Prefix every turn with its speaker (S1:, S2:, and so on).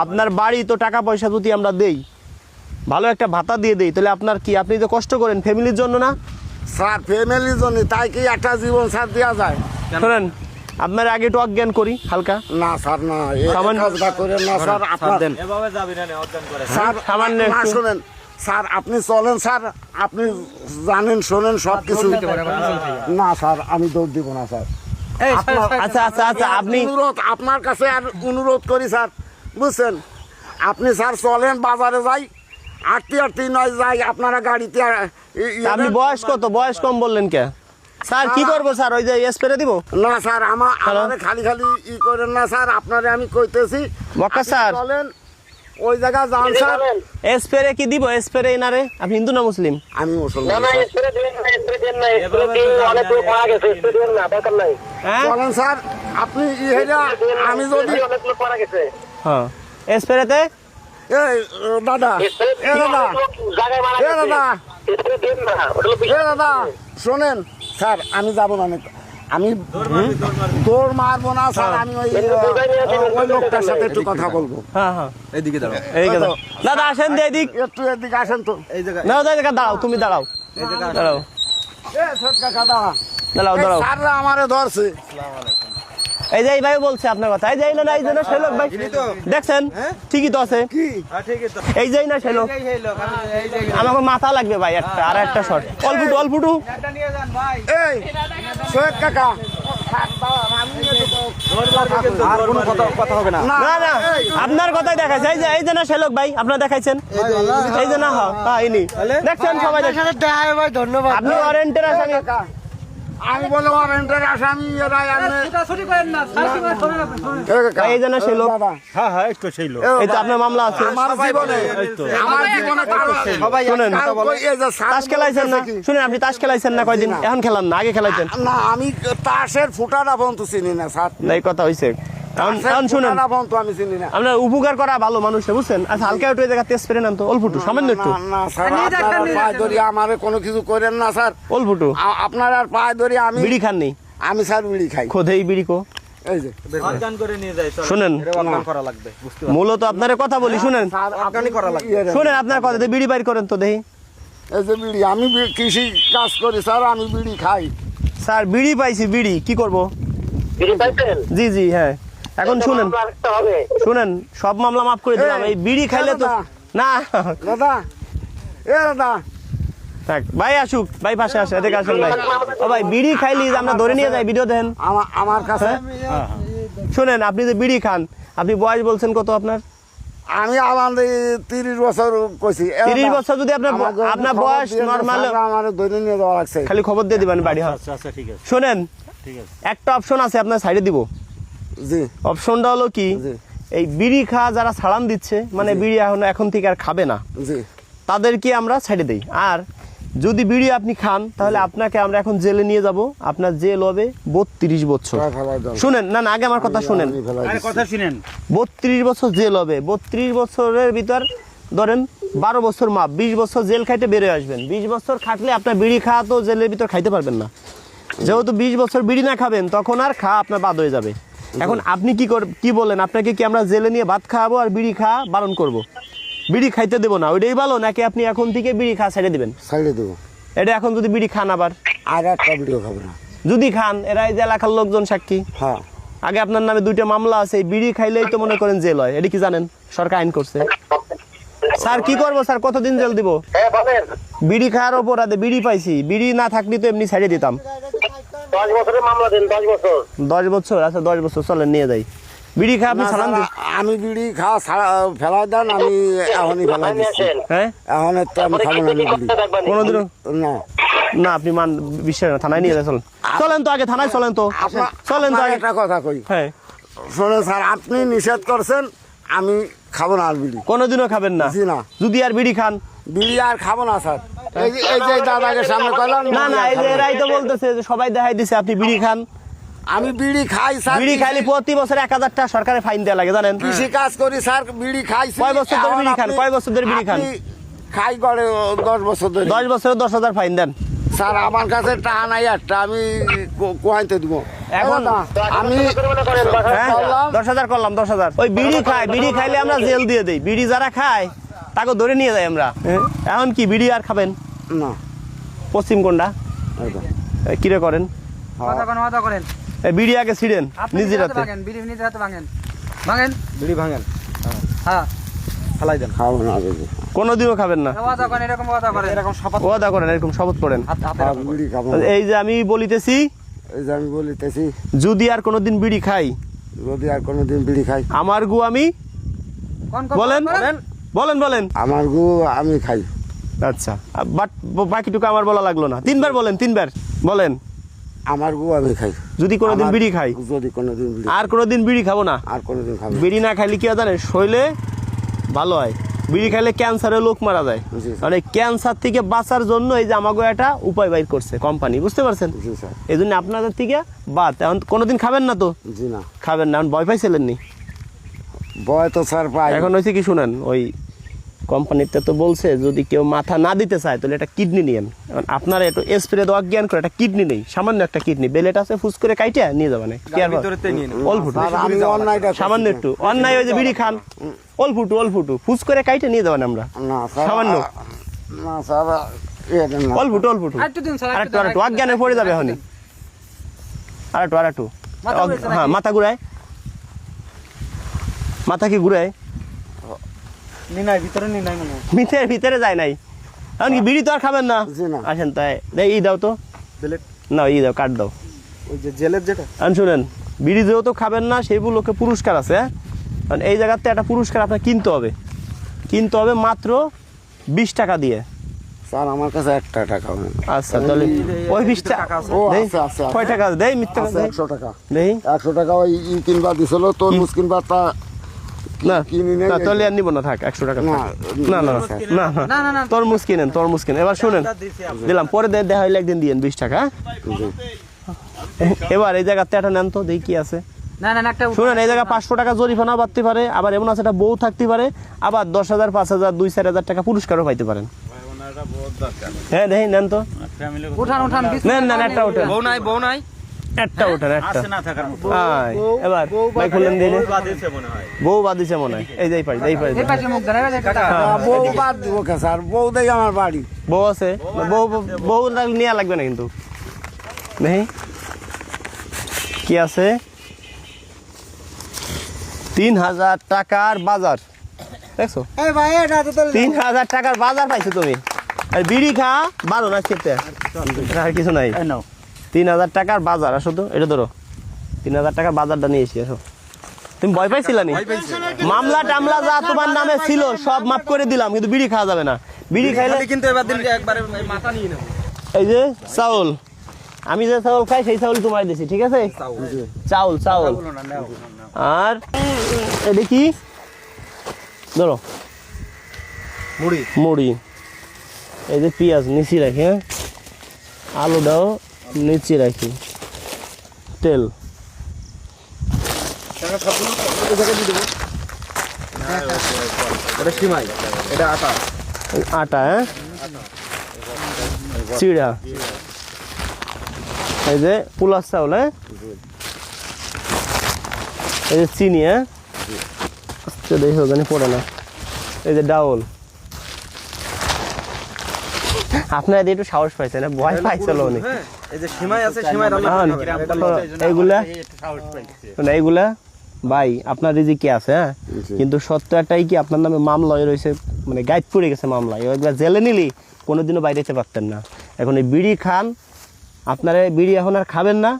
S1: আপনার বাড়ি তো টাকা পয়সা যদি আমরা দেই, ভালো একটা ভাতা দিয়ে দেই, তাহলে আপনার কি, আপনি যে কষ্ট করেন ফ্যামিলির জন্য না?
S2: স্যার ফ্যামিলির জন্য তাই কি একটা জীবন স্যার দেওয়া যায়?
S1: শোনেন, আপনার আগে একটু অজ্ঞান করি হালকা।
S2: না স্যার না, এই
S1: সামান্য-
S2: কাজটা করেন না স্যার। আপনার
S3: এভাবে যাবি না অজ্ঞান করে।
S2: স্যার
S1: সামান্য
S2: না
S1: একটু-
S2: শোনেন স্যার, আপনি চলেন স্যার, আপনি জানেন শোনেন সব কিছু। না স্যার আমি দৌড় দিব না স্যার।
S1: আচ্ছা আচ্ছা আচ্ছা, আপনি
S2: অনুরোধ আপনার কাছে আর অনুরোধ করি স্যার, বুঝছেন? আপনি স্যার চলেন, বাজারে যাই, আটটি নয় যাই, আপনারা গাড়িতে
S1: আপনি বয়স কত, বয়স কম বললেন কে? স্যার কি করবো স্যার, ওই যে স্প্রে দিব?
S2: না স্যার আমারে খালি খালি করেন না স্যার, আপনারে আমি কইতেছি
S1: বক্কা
S2: আপনি
S1: স্যার।
S2: চলেন ওই জায়গা যান স্যার।
S1: স্প্রে কি দিব? স্প্রে ইনারে, আপনি হিন্দু না মুসলিম?
S2: আমি মুসলমান স্যার।
S1: হ্যাঁ
S2: চলেন স্যার, আপনি আমি যদি
S1: হ্যাঁ স্প্রেতে
S2: এই দাদা এ দাদা এ দাদা এ দাদা শোনেন স্যার, আমি যাব না, আমি দৌড় মারবো না স্যার, আমি ওই লোকটার সাথে একটু কথা বলবো।
S1: হ্যাঁ হ্যাঁ
S3: এইদিকে দাঁড়াও।
S1: এই কথা। দাদা আসেন দিয়ে এদিক।
S2: একটু এদিকে আসেন তো।
S3: এই জায়গায়
S1: না দাঁড়াও, তুমি দাঁড়াও দাঁড়াও
S2: এ ছোট কাকা দাঁড়া।
S1: দাঁড়াও দাঁড়াও।
S2: স্যাররা আমারে ধরছে।
S1: এই যে এই ভাই বলছে আপনার কথা, এই যে না, এই যে না সেই লোক ভাই, দেখছেন ঠিকই তো আছে,
S2: কি
S3: ঠিকই তো।
S1: এই যে না সেই লোক। আমাকে মাথা লাগবে ভাই একটা, আর একটা শট, অল্পুটু অল্পুটু।
S2: এই সোহেব কাকা
S3: আর কোনো কথা হবে না।
S1: না না আপনার কথাই দেখাইছে, এই যে না সেই লোক ভাই, আপনার দেখাইছেন এই যে না, হ্যাঁ ইনি দেখছেন সবাই দেখছেন।
S2: ধন্যবাদ।
S1: আপনি ওয়ারেন্টের আসামি।
S2: কাকা আমি বলে ওয়ারেন্টের আসামি এরা
S1: এই যে না সেই লোক,
S3: হ্যাঁ হ্যাঁ একটু সেই লোক।
S1: এই তো আপনার মামলা আছে।
S2: আমার জীবনে
S3: সবাই
S1: শুনেন, তাস খেলাইছেন না? শুনেন, আপনি তাস খেলাইছেন না কয়দিন? এখন খেলান না, আগে খেলাইতেন
S2: না, আমি তাসের ফুটাটা পর্যন্ত চিনি না স্যার।
S1: না, এই কথা হইছে। এখন শুনেন,
S2: ফুটাটা পর্যন্ত আমি চিনি না।
S1: আপনার উপকার করা ভালো মানুষে, বুঝছেন? আচ্ছা হালকা একটু এই জায়গা তেজ পেরে নেন তো, অল্পুটু, সামান্য একটু
S2: না না স্যার, আপনার পায়ে ধরি আমারে কোনো কিছু করেন না স্যার।
S1: অল্পুটু।
S2: আপনার আর পায়ে ধরি আমি
S1: বিড়ি খাননি?
S2: আমি স্যার বিড়ি খাই।
S1: খোদেই বিড়ি কো।
S2: এই যে
S3: অজ্ঞান করে নিয়ে যায়।
S1: শুনেন,
S3: অজ্ঞান করা লাগবে, বুঝতে
S1: মূলত আপনার কথা বলি, শুনেন
S2: স্যার
S3: অজ্ঞানই করা লাগবে।
S1: শুনেন, আপনার কথা দিয়ে বিড়ি বাইর করেন তো দেখি।
S2: এই যে বিড়ি, আমি কৃষি কাজ করি স্যার, আমি বিড়ি খাই।
S1: স্যার বিড়ি পাইছি, বিড়ি কি করব? জি জি হ্যাঁ। এখন শুনেন শুনেন, সব মামলা মাফ করে দিলাম, এই বিড়ি খাইলে তো না।
S2: দাদা এ দাদা
S1: থাক ভাই, আসুক ভাই, পাশে আসে, এদিকে আসেন ভাই। ও ভাই, বিড়ি খাইলি আমরা ধরে নিয়ে যাই, ভিডিও দেন।
S2: আমার কাছে
S1: শুনেন, আপনি যে বিড়ি খান, আপনি বয়স বলছেন কত আপনার?
S2: আমি আমাদের 30 বছর কইছি।
S1: 30 বছর যদি আপনার আপনার বয়স নরমাল,
S2: আমার ধরে নিয়ে যাওয়া লাগছে।
S1: খালি খবর দিয়ে দিবেন বাড়ি। হ্যাঁ
S3: আচ্ছা আচ্ছা ঠিক আছে
S1: শুনেন,
S3: ঠিক আছে।
S1: একটা অপশন আছে আপনার সাইডে দিব।
S2: জি
S1: অপশনটা হলো কি,
S2: জি
S1: এই বিড়ি খাওয়া যারা ছাড়ান দিচ্ছে, মানে বিড়ি এখন থেকে আর খাবে না,
S2: জি
S1: তাদেরকে আমরা সাইডে দেই। আর যদি বিড়ি আপনি খান, তাহলে আপনাকে আমরা এখন জেলে নিয়ে যাব। আপনার জেল হবে 32 বছর। শুনেন, না না আগে আমার কথা শুনেন।
S3: আরে কথা শুনেন।
S1: 32 বছর জেল হবে। 32 বছরের ভিতর ধরেন 12 বছর মাপ, 20 বছর জেল খাইতে বেরোয় আসবেন। 20 বছর খাটলে আপনার বিড়ি খাওয়া তো জেলের ভিতর খাইতে পারবেন না। যেহেতু 20 বছর বিড়ি না খাবেন, তখন আর খাওয়া আপনার বাদ হয়ে যাবে। এখন আপনি কি বলেন, আপনাকে কি আমরা জেলে নিয়ে ভাত খাওয়াবো আর বিড়ি খাওয়া বারণ করব? বিড়ি খাইতে দেবো না, ওইটাই ভালো, নাকি আপনি এখন থেকে বিড়ি খাওয়া ছেড়ে দিবেন?
S2: সাইডে দেবো।
S1: এটা এখন যদি বিড়ি খান, আবার
S2: আর একটা ভিডিও খাবো না
S1: যদি খান, এরা এই যে এলাকার লোকজন সাক্ষী।
S2: হ্যাঁ
S1: আগে আপনার নামে 2টা মামলা আছে, এই বিড়ি খাইলেই তো মনে করেন জেল হয়। এটা কি জানেন? সরকার আইন করছে। স্যার কি করবো স্যার, কতদিন জেল দিব? বিড়ি খাওয়ার অপরাধে বিড়ি পাইছি, বিড়ি না থাকলে তো এমনি ছেড়ে দিতাম।
S4: 10 বছরের মামলা দেন, 10 বছর।
S1: 10 বছর? আচ্ছা 10 বছর চলেন নিয়ে যাই। বিড়ি খাওয়া আপনি ছাড়ান দিন।
S2: আমি বিড়ি খাওয়া ফেলাই দেন, আমি এখনই ফেলাই দিচ্ছি।
S1: হ্যাঁ
S2: এখন তো আমি খাবো না বিড়ি
S1: কোনোদিনও
S2: না।
S1: না, আপনি বিশ্বাস না, থানায় নিয়ে যায়। চলেন চলেন তো আগে থানায়, চলেন তো, চলেন তো
S2: আপনার
S1: আগে।
S2: একটা কথা কই,
S1: হ্যাঁ
S2: শোনেন স্যার, আপনি নিষেধ করছেন, আমি খাবো না আর বিড়ি।
S1: কোনোদিনও খাবেন না?
S2: জি না।
S1: যদি আর বিড়ি খান?
S2: বিড়ি আর খাবো না স্যার। এই যে দাদাকে সামনে কইলাম
S1: না না, এই যে এরাই তো বলতেছে যে সবাই দেখাই দিছে আপনি বিড়ি খান।
S2: আমি বিড়ি খাই স্যার।
S1: বিড়ি খাইলে প্রতি বছর 1000 টাকা সরকারের ফাইন দেওয়া লাগে, জানেন?
S2: কৃষি কাজ করি স্যার, বিড়ি খাই।
S1: কয় বছর ধরে বিড়ি খান? কয় বছর ধরে বিড়ি খান?
S2: খাই করে 10 বছর ধরে।
S1: 10 বছরে 10,000 ফাইন দেন।
S2: স্যার আমার কাছে টাকা নাই একটা, আমি কোয়াইতে দিব
S1: এখন
S2: আমি
S1: হ্যাঁ 10,000 করলাম 10,000। ওই বিড়ি খায়, বিড়ি খাইলে আমরা জেল দিয়ে দেই। বিড়ি যারা খায় তাকে ধরে নিয়ে যাই আমরা। এখন কি বিড়ি আর খাবেন?
S2: না
S1: পশ্চিম কোনটা
S2: এইটা।
S1: কিরে করেন?
S5: ওয়াদা করেন
S1: এই বিড়ি আগে ছিড়েন
S5: আপনি
S1: নিজের
S5: নিজের
S1: হাতে।
S5: ভাঙেন বিড়ি নিজের হাতে ভাঙেন ভাঙেন
S3: বিড়ি ভাঙেন,
S5: হ্যাঁ
S3: ফালাই দেন।
S2: খাবো না বেশি।
S1: কোনোদিনও খাবেন না।
S5: ওয়াদা করেন এরকম ওয়াদা করেন
S3: এরকম শপথ
S1: ওয়াদা করেন, এরকম শপথ করেন।
S2: আর বিড়ি খাবো না।
S1: এই যে আমি বলিতেছি,
S2: এই যে আমি বলিতেছি
S1: যদি আর কোনোদিন বিড়ি খাই,
S2: যদি আর কোনোদিন বিড়ি খাই,
S1: আমার গু আমি
S5: কোন
S1: বলেন বলেন বলেন।
S2: আমার গু আমি খাই।
S1: আচ্ছা, বাট বাকিটুকু আমার বলা লাগলো না। 3 বার বলেন, 3 বার বলেন।
S2: আমার গু আমি খাই।
S1: যদি কোনোদিন
S2: আমার-
S1: বিড়ি খাই,
S2: যদি কোনোদিন বিড়ি
S1: আর কোনোদিন বিড়ি খাবো না।
S2: আর কোনোদিন খাবো না।
S1: বিড়ি না খাইলে কি হয় জানেন? শরীরে ভালো হয়। বিড়ি খাইলে ক্যান্সারে লোক মারা যায়।
S2: জি স্যার।
S1: মানে ক্যান্সার থেকে বাঁচার জন্য এই যে আমাকে একটা উপায় বাইর করছে কোম্পানি, বুঝতে পারছেন?
S2: জি স্যার।
S1: এই জন্য আপনাদের থেকে বাদ। এখন কোনোদিন খাবেন না তো?
S2: জি না,
S1: খাবেন না, এখন ভয় পাইছিলেন নি?
S2: ভয় তো স্যার পাই।
S1: এখন হয়েছে কি শুনেন, ওই কোম্পানিতে তো বলছে যদি কেউ মাথা না দিতে চায় তাহলে একটা কিডনি নিয়েন। এখন আপনারা একটু স্প্রে দেওয়া জ্ঞান করে একটা কিডনি নেই, সামান্য একটা কিডনি বেলেট আছে, ফুস করে কাইটা নিয়ে যাবেন। কি আর
S3: ভিতরেতে নিয়ে নেন।
S1: অল্প
S2: স্যার আমি অন্যায়টা করছি
S1: সামান্য
S2: না।
S1: একটু অন্যায়, ওই যে বিড়ি খান অল্প ফুস করে কাইটা নিয়ে যাবেন আমরা।
S2: না স্যার,
S1: সামান্য।
S2: না স্যার এটা না।
S1: অল্প
S5: আরেকটু দিন স্যার
S1: আরেকটু অজ্ঞানে পড়ে যাবে এখনই। আরেকটু
S5: মাথা ঘুরেছে
S1: হ্যাঁ,
S5: নাকি?
S1: মাথা ঘুরায়। মাথা কি ঘুরায়?
S3: নিনাই ভিতরে নিনাই মনে হয়।
S1: ভিতরে যায় নাই। এখন কি বিড়ি তো আর খাবেন না?
S2: জি না।
S1: আসেন তাই ই দাও তো,
S3: বেলেট
S1: না ই দাও, কাট দাও।
S3: ওই যে জেলের যেটা
S1: আর শুনেন, বিড়ি যেহেতু খাবেন না সেইগুলোকে পুরস্কার আছে। হ্যাঁ, কারণ এই জায়গাতে একটা পুরস্কার আপনার কিনতে হবে মাত্র 20 টাকা দিয়ে।
S2: স্যার আমার কাছে একটা টাকা নেই।
S1: আচ্ছা তাহলে ওই 20 টাকা
S2: ও
S1: দেই।
S2: আছে আছে
S1: কয় টাকা দেই? মিথ্যা
S2: আছে
S1: কথা
S2: 100 টাকা।
S1: দেই
S2: 100 টাকা ওই কিনবা দিছিল, তরমুজ কিনবা তা
S1: না
S2: কিনি নেই।
S1: না, তাহলে আর নিব না, থাক 100 টাকা থাক।
S2: না,
S1: না না না
S5: না, না, না।
S1: তরমুজ কিনেন। এবার শুনেন, দিলাম পরে দেখা হইলে একদিন দিয়েন 20 টাকা।
S2: জি।
S1: এবার এই জায়গাতে একটা নেন তো, দেখি কি আছে।
S5: না না একটা
S1: শুনেন, এই জায়গায় 500 টাকা জরিমানা বাড়তে পারে, আবার এমন আছে একটা বউ থাকতে পারে, আবার 10,000 5,000 2-4,000 টাকা পুরস্কারও পাইতে পারেন। হ্যাঁ দেখি নেন তো,
S5: উঠান
S1: নেন একটা ওঠেন,
S3: বউ নাই
S1: একটা ওঠেন একটা।
S3: আছে না থাকার মতো।
S1: আয়, এবার ভাই খুললেন দিলে
S3: বাদিয়েছে মনে হয়।
S1: বউ বাদিছে মনে হয়। এই যাই পাই
S5: এই পাশে মুখ ধরে
S2: বউ বাদ দিব কে স্যার? বউ দেই আমার বাড়ি।
S1: বউ আছে, বউ নেওয়া লাগবে না কিন্তু। দেখি কি আছে। 3,000 টাকার বাজার দেখছো?
S5: এই ভাই এটা তো
S1: 3,000 টাকার বাজার পাইছো তুমি। আর বিড়ি খা ভালো না খেতে, আর কিছু নাই। 3,000 টাকার বাজার। আসো তো, এটা ধরো 3,000 টাকার বাজারটা নিয়ে এসি। আসো। তুমি ভয় পাইছিলা নি? মামলা টামলা যা তোমার নামে ছিল সব মাফ করে দিলাম, কিন্তু বিড়ি খাওয়া যাবে না। বিড়ি খাইলে
S3: কিন্তু এবার দিন একবারে মাথা নিয়ে নেব।
S1: এই যে চাউল, আমি যে চাউল খাই সেই চাউল তোমার দিছি, ঠিক আছে? চাউল আর এটা কি ধরো, মুড়ি। এই যে পেঁয়াজ নিচে রাখি, হ্যাঁ, আলুটাও নিচে রাখি, তেল।
S3: এটা সিমাই, এটা আটা।
S1: আটা, হ্যাঁ, চিড়া, এই যে পোলার চাউল, হ্যাঁ, এই যে চিনি, হ্যাঁ, দেখো জানি পড়ে না, এই যে ডাউল। আপনারা একটু সাহস পাইছেন, ভয় পাইছিল উনি।
S3: এই যে সিমাই আছে, সিমাই রান্না করতে হবে।
S1: এইগুলা ভাই আপনার রিজিকে আছে, হ্যাঁ, কিন্তু সত্য একটাই কি আপনার নামে মামলা হয়ে রয়েছে, মানে গাইড পড়ে গেছে মামলা। এবার জেলে নিলি কোনোদিনও বাইরে যেতে পারতেন না। এখন এই বিড়ি খান, আপনারা বিড়ি এখন আর খাবেন না।